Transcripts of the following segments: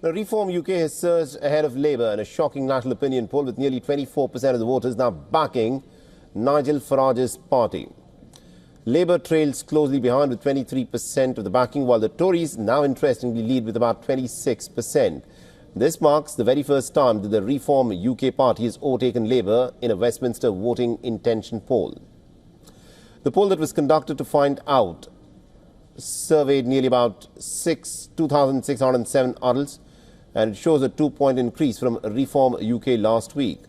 Now, Reform UK has surged ahead of Labour in a shocking national opinion poll, with nearly 24% of the voters now backing Nigel Farage's party. Labour trails closely behind with 23% of the backing, while the Tories now interestingly lead with about 26%. This marks the very first time that the Reform UK party has overtaken Labour in a Westminster voting intention poll. The poll that was conducted to find out surveyed nearly about 2,607 adults, and it shows a 2-point increase from Reform UK last week.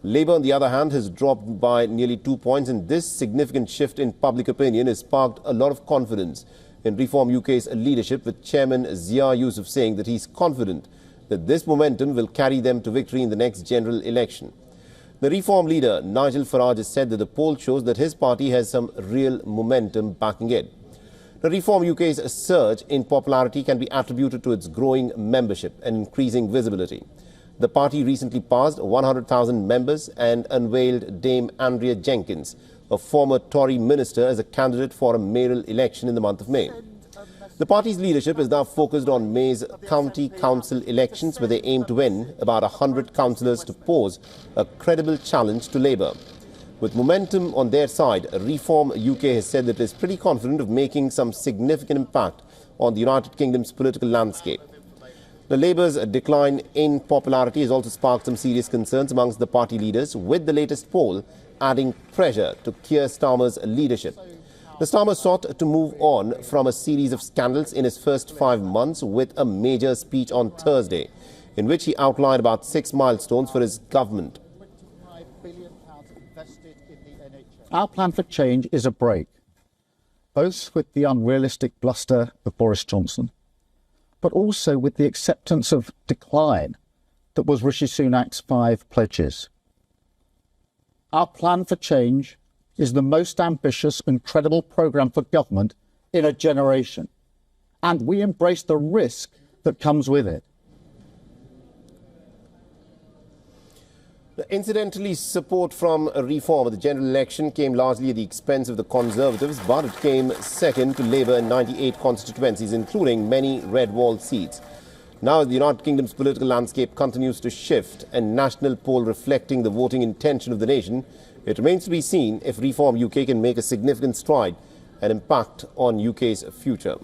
Labour, on the other hand, has dropped by nearly 2 points, and this significant shift in public opinion has sparked a lot of confidence in Reform UK's leadership, with Chairman Zia Yusuf saying that he's confident that this momentum will carry them to victory in the next general election. The Reform leader, Nigel Farage, has said that the poll shows that his party has some real momentum backing it. The Reform UK's surge in popularity can be attributed to its growing membership and increasing visibility. The party recently passed 100,000 members and unveiled Dame Andrea Jenkins, a former Tory minister, as a candidate for a mayoral election in the month of May. The party's leadership is now focused on May's county council elections, where they aim to win about 100 councillors to pose a credible challenge to Labour. With momentum on their side, Reform UK has said that it is pretty confident of making some significant impact on the United Kingdom's political landscape. The Labour's decline in popularity has also sparked some serious concerns amongst the party leaders, with the latest poll adding pressure to Keir Starmer's leadership. The Starmer sought to move on from a series of scandals in his first 5 months with a major speech on Thursday, in which he outlined about 6 milestones for his government. Our plan for change is a break, both with the unrealistic bluster of Boris Johnson, but also with the acceptance of decline that was Rishi Sunak's 5 pledges. Our plan for change is the most ambitious and credible programme for government in a generation, and we embrace the risk that comes with it. Incidentally, support from Reform at the general election came largely at the expense of the Conservatives, but it came second to Labour in 98 constituencies, including many red wall seats. Now, as the United Kingdom's political landscape continues to shift, a national poll reflecting the voting intention of the nation, it remains to be seen if Reform UK can make a significant stride and impact on UK's future.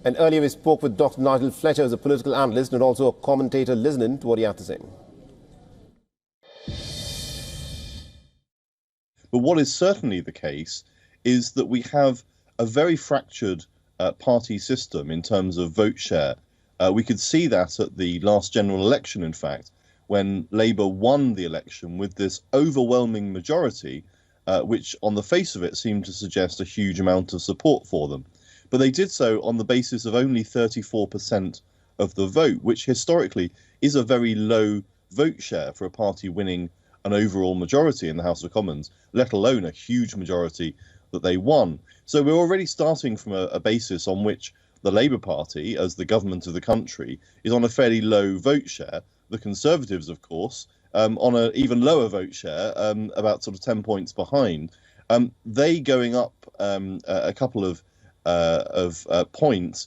And earlier we spoke with Dr. Nigel Fletcher, who's a political analyst and also a commentator. Listening to what he had to say. But what is certainly the case is that we have a very fractured party system in terms of vote share. We could see that at the last general election, in fact, when Labour won the election with this overwhelming majority, which on the face of it seemed to suggest a huge amount of support for them. But they did so on the basis of only 34% of the vote, which historically is a very low vote share for a party winning an overall majority in the House of Commons, let alone a huge majority that they won. So we're already starting from a basis on which the Labour Party, as the government of the country, is on a fairly low vote share. The Conservatives, of course, on an even lower vote share, about sort of 10 points behind. They going up a couple of points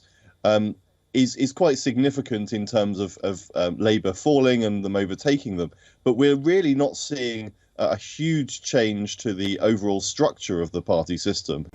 is quite significant in terms of Labour falling and them overtaking them. But we're really not seeing a huge change to the overall structure of the party system.